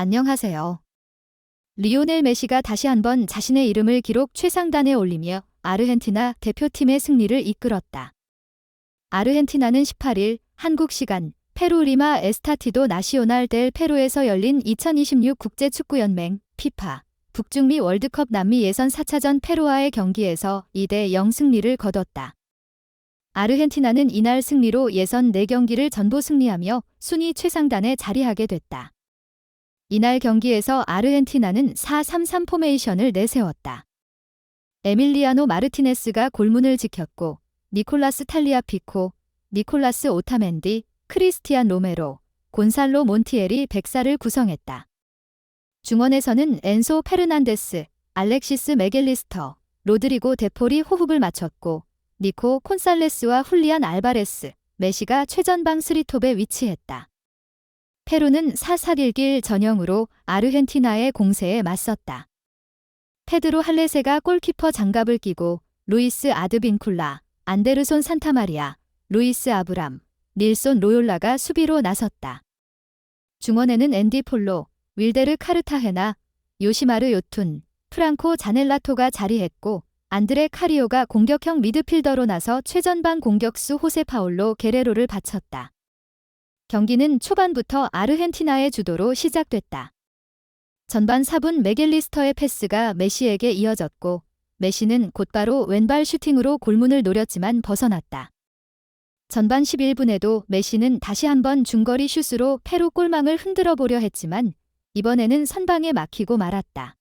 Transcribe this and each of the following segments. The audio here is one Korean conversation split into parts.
안녕하세요. 리오넬 메시가 다시 한번 자신의 이름을 기록 최상단에 올리며 아르헨티나 대표팀의 승리를 이끌었다. 아르헨티나는 18일 한국 시간 페루 리마 에스타디오 나시오날 델 페루에서 열린 2026 국제축구연맹 피파 북중미 월드컵 남미 예선 4차전 페루와의 경기에서 2대0 승리를 거뒀다. 아르헨티나는 이날 승리로 예선 4경기를 전부 승리하며 순위 최상단에 자리하게 됐다. 이날 경기에서 아르헨티나는 4-3-3 포메이션을 내세웠다. 에밀리아노 마르티네스가 골문을 지켰고 니콜라스 탈리아피코, 니콜라스 오타멘디, 크리스티안 로메로, 곤살로 몬티엘이 백사를 구성했다. 중원에서는 엔소 페르난데스, 알렉시스 맥앨리스터, 로드리고 데폴이 호흡을 맞췄고 니코 콘살레스와 훌리안 알바레스, 메시가 최전방 스리톱에 위치했다. 페루는 4-4-1-1 전형으로 아르헨티나의 공세에 맞섰다. 페드로 할레세가 골키퍼 장갑을 끼고 루이스 아드빈쿨라, 안데르손 산타마리아, 루이스 아브람, 닐손 로yor라가 수비로 나섰다. 중원에는 앤디 폴로, 윌데르 카르타헤나, 요시마르 요툰, 프랑코 자넬라토가 자리했고 안드레 카리오가 공격형 미드필더로 나서 최전방 공격수 호세 파울로 게레로를 바쳤다. 경기는 초반부터 아르헨티나의 주도로 시작됐다. 전반 4분 맥앨리스터의 패스가 메시에게 이어졌고 메시는 곧바로 왼발 슈팅으로 골문을 노렸지만 벗어났다. 전반 11분에도 메시는 다시 한번 중거리 슛으로 페루 골망을 흔들어 보려 했지만 이번에는 선방에 막히고 말았다.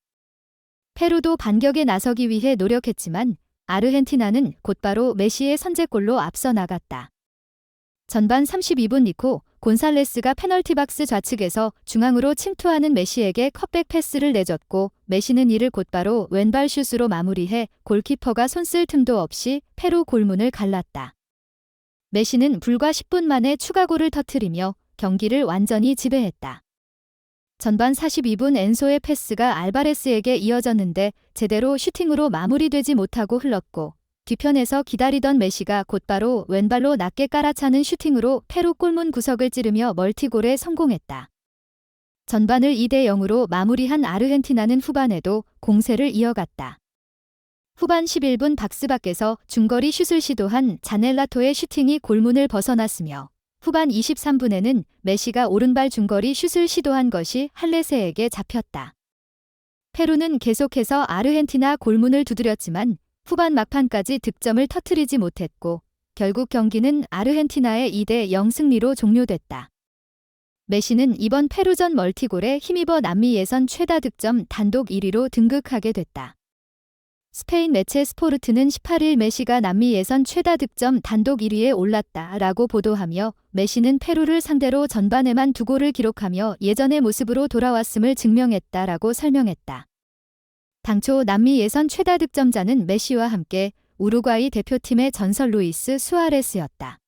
페루도 반격에 나서기 위해 노력했지만 아르헨티나는 곧바로 메시의 선제골로 앞서 나갔다. 전반 32분 니코 곤살레스가 페널티 박스 좌측에서 중앙으로 침투하는 메시에게 컷백 패스를 내줬고 메시는 이를 곧바로 왼발 슛으로 마무리해 골키퍼가 손쓸 틈도 없이 페루 골문을 갈랐다. 메시는 불과 10분 만에 추가골을 터뜨리며 경기를 완전히 지배했다. 전반 42분 엔소의 패스가 알바레스에게 이어졌는데 제대로 슈팅으로 마무리되지 못하고 흘렀고 뒤편에서 기다리던 메시가 곧바로 왼발로 낮게 깔아차는 슈팅으로 페루 골문 구석을 찌르며 멀티골에 성공했다. 전반을 2대0으로 마무리한 아르헨티나는 후반에도 공세를 이어갔다. 후반 11분 박스 밖에서 중거리 슛을 시도한 자넬라토의 슈팅이 골문을 벗어났으며 후반 23분에는 메시가 오른발 중거리 슛을 시도한 것이 할레세에게 잡혔다. 페루는 계속해서 아르헨티나 골문을 두드렸지만 후반 막판까지 득점을 터뜨리지 못했고 결국 경기는 아르헨티나의 2대0 승리로 종료됐다. 메시는 이번 페루전 멀티골에 힘입어 남미 예선 최다 득점 단독 1위로 등극하게 됐다. 스페인 매체 스포르트는 18일 메시가 남미 예선 최다 득점 단독 1위에 올랐다라고 보도하며 메시는 페루를 상대로 전반에만 2골을 기록하며 예전의 모습으로 돌아왔음을 증명했다라고 설명했다. 당초 남미 예선 최다 득점자는 메시와 함께 우루과이 대표팀의 전설 루이스 수아레스였다.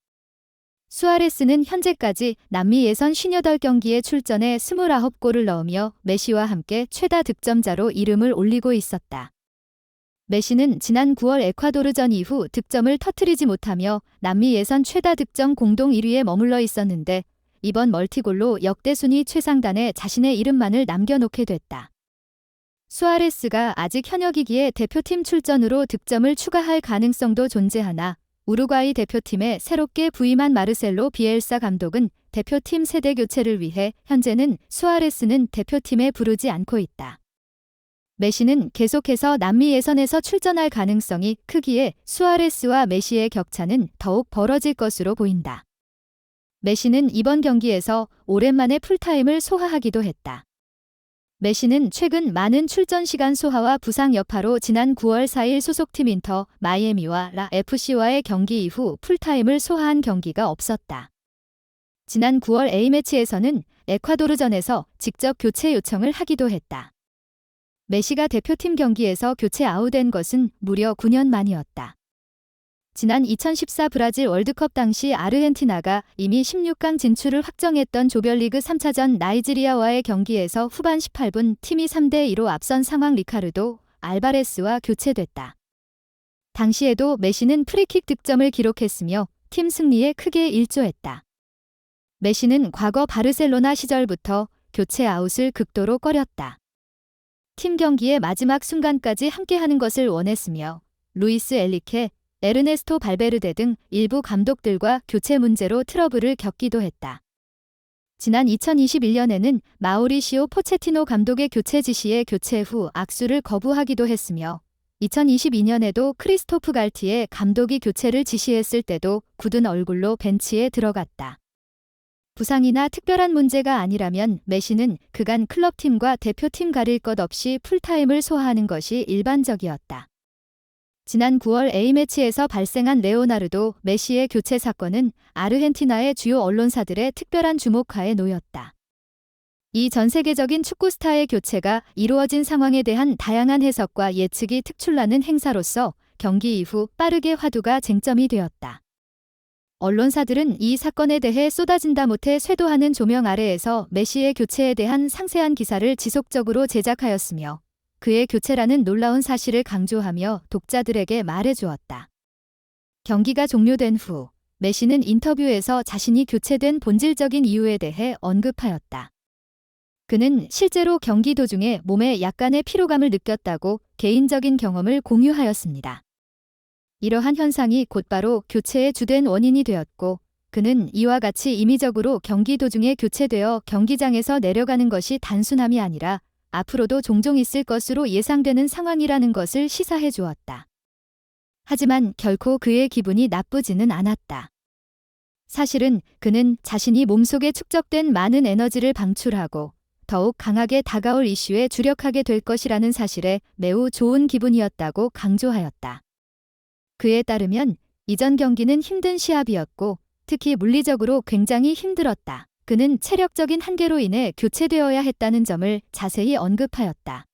수아레스는 현재까지 남미 예선 58경기에 출전해 29골을 넣으며 메시와 함께 최다 득점자로 이름을 올리고 있었다. 메시는 지난 9월 에콰도르전 이후 득점을 터뜨리지 못하며 남미 예선 최다 득점 공동 1위에 머물러 있었는데 이번 멀티골로 역대 순위 최상단에 자신의 이름만을 남겨놓게 됐다. 수아레스가 아직 현역이기에 대표팀 출전으로 득점을 추가할 가능성도 존재하나 우루과이 대표팀에 새롭게 부임한 마르셀로 비엘사 감독은 대표팀 세대 교체를 위해 현재는 수아레스는 대표팀에 부르지 않고 있다. 메시는 계속해서 남미 예선에서 출전할 가능성이 크기에 수아레스와 메시의 격차는 더욱 벌어질 것으로 보인다. 메시는 이번 경기에서 오랜만에 풀타임을 소화하기도 했다. 메시는 최근 많은 출전 시간 소화와 부상 여파로 지난 9월 4일 소속팀 인터 마이애미와 라 FC와의 경기 이후 풀타임을 소화한 경기가 없었다. 지난 9월 A매치에서는 에콰도르전에서 직접 교체 요청을 하기도 했다. 메시가 대표팀 경기에서 교체 아웃된 것은 무려 9년 만이었다. 지난 2014 브라질 월드컵 당시 아르헨티나가 이미 16강 진출을 확정했던 조별리그 3차전 나이지리아와의 경기에서 후반 18분 팀이 3대2로 앞선 상황 리카르도 알바레스와 교체됐다. 당시에도 메시는 프리킥 득점을 기록했으며 팀 승리에 크게 일조했다. 메시는 과거 바르셀로나 시절부터 교체 아웃을 극도로 꺼렸다. 팀 경기의 마지막 순간까지 함께하는 것을 원했으며 루이스 엘리케, 에르네스토 발베르데 등 일부 감독들과 교체 문제로 트러블을 겪기도 했다. 지난 2021년에는 마우리시오 포체티노 감독의 교체 지시에 교체 후 악수를 거부하기도 했으며 2022년에도 크리스토프 갈티에 감독이 교체를 지시했을 때도 굳은 얼굴로 벤치에 들어갔다. 부상이나 특별한 문제가 아니라면 메시는 그간 클럽팀과 대표팀 가릴 것 없이 풀타임을 소화하는 것이 일반적이었다. 지난 9월 A매치에서 발생한 레오나르도, 메시의 교체 사건은 아르헨티나의 주요 언론사들의 특별한 주목하에 놓였다. 이 전 세계적인 축구 스타의 교체가 이루어진 상황에 대한 다양한 해석과 예측이 특출나는 행사로서 경기 이후 빠르게 화두가 쟁점이 되었다. 언론사들은 이 사건에 대해 쏟아진다 못해 쇄도하는 조명 아래에서 메시의 교체에 대한 상세한 기사를 지속적으로 제작하였으며 그의 교체라는 놀라운 사실을 강조하며 독자들에게 말해주었다. 경기가 종료된 후 메시는 인터뷰에서 자신이 교체된 본질적인 이유에 대해 언급하였다. 그는 실제로 경기 도중에 몸에 약간의 피로감을 느꼈다고 개인적인 경험을 공유하였습니다. 이러한 현상이 곧바로 교체의 주된 원인이 되었고 그는 이와 같이 임의적으로 경기 도중에 교체되어 경기장에서 내려가는 것이 단순함이 아니라 앞으로도 종종 있을 것으로 예상되는 상황이라는 것을 시사해 주었다. 하지만 결코 그의 기분이 나쁘지는 않았다. 사실은 그는 자신이 몸속에 축적된 많은 에너지를 방출하고 더욱 강하게 다가올 이슈에 주력하게 될 것이라는 사실에 매우 좋은 기분이었다고 강조하였다. 그에 따르면 이전 경기는 힘든 시합이었고 특히 물리적으로 굉장히 힘들었다. 그는 체력적인 한계로 인해 교체되어야 했다는 점을 자세히 언급하였다.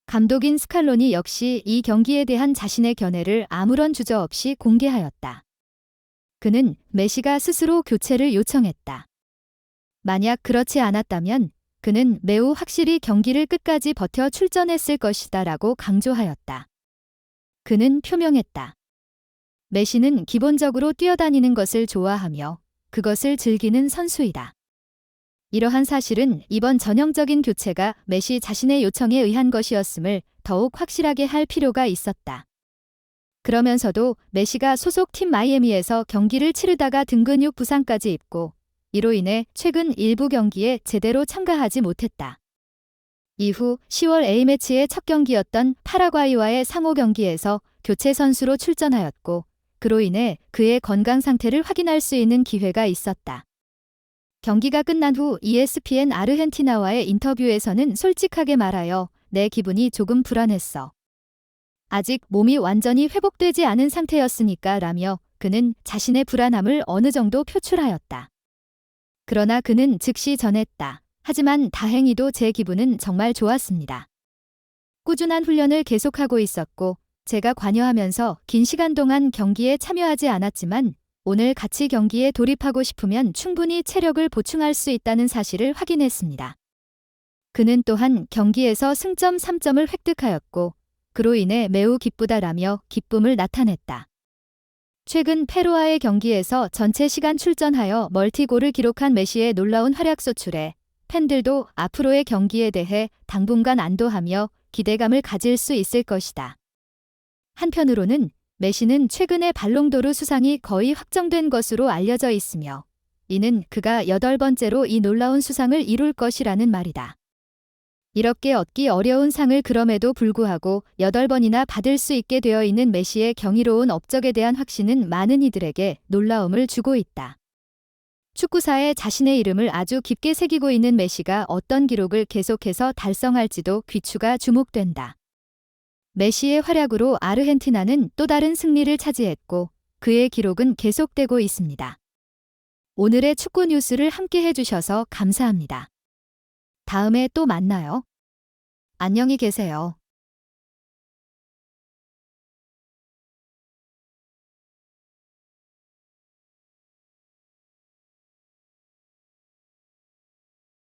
감독인 스칼로니 역시 이 경기에 대한 자신의 견해를 아무런 주저 없이 공개하였다. 그는 메시가 스스로 교체를 요청했다. 만약 그렇지 않았다면 그는 매우 확실히 경기를 끝까지 버텨 출전했을 것이다라고 강조하였다. 그는 표명했다. 메시는 기본적으로 뛰어다니는 것을 좋아하며 그것을 즐기는 선수이다. 이러한 사실은 이번 전형적인 교체가 메시 자신의 요청에 의한 것이었음을 더욱 확실하게 할 필요가 있었다. 그러면서도 메시가 소속 팀 마이애미에서 경기를 치르다가 등 근육 부상까지 입고 이로 인해 최근 일부 경기에 제대로 참가하지 못했다. 이후 10월 A매치의 첫 경기였던 파라과이와의 상호 경기에서 교체 선수로 출전하였고 그로 인해 그의 건강 상태를 확인할 수 있는 기회가 있었다. 경기가 끝난 후 ESPN 아르헨티나와의 인터뷰에서는 솔직하게 말하여 내 기분이 조금 불안했어. 아직 몸이 완전히 회복되지 않은 상태였으니까 라며 그는 자신의 불안함을 어느 정도 표출하였다. 그러나 그는 즉시 전했다. 하지만 다행히도 제 기분은 정말 좋았습니다. 꾸준한 훈련을 계속하고 있었고 제가 관여하면서 긴 시간 동안 경기에 참여하지 않았지만 오늘 같이 경기에 돌입하고 싶으면 충분히 체력을 보충할 수 있다는 사실을 확인했습니다. 그는 또한 경기에서 승점 3점을 획득하였고 그로 인해 매우 기쁘다라며 기쁨을 나타냈다. 최근 페루와의 경기에서 전체 시간 출전하여 멀티골을 기록한 메시의 놀라운 활약 소출에 팬들도 앞으로의 경기에 대해 당분간 안도하며 기대감을 가질 수 있을 것이다. 한편으로는 메시는 최근에 발롱도르 수상이 거의 확정된 것으로 알려져 있으며 이는 그가 8번째로 이 놀라운 수상을 이룰 것이라는 말이다. 이렇게 얻기 어려운 상을 그럼에도 불구하고 8번이나 받을 수 있게 되어 있는 메시의 경이로운 업적에 대한 확신은 많은 이들에게 놀라움을 주고 있다. 축구사에 자신의 이름을 아주 깊게 새기고 있는 메시가 어떤 기록을 계속해서 달성할지도 귀추가 주목된다. 메시의 활약으로 아르헨티나는 또 다른 승리를 차지했고 그의 기록은 계속되고 있습니다. 오늘의 축구 뉴스를 함께 해주셔서 감사합니다. 다음에 또 만나요. 안녕히 계세요.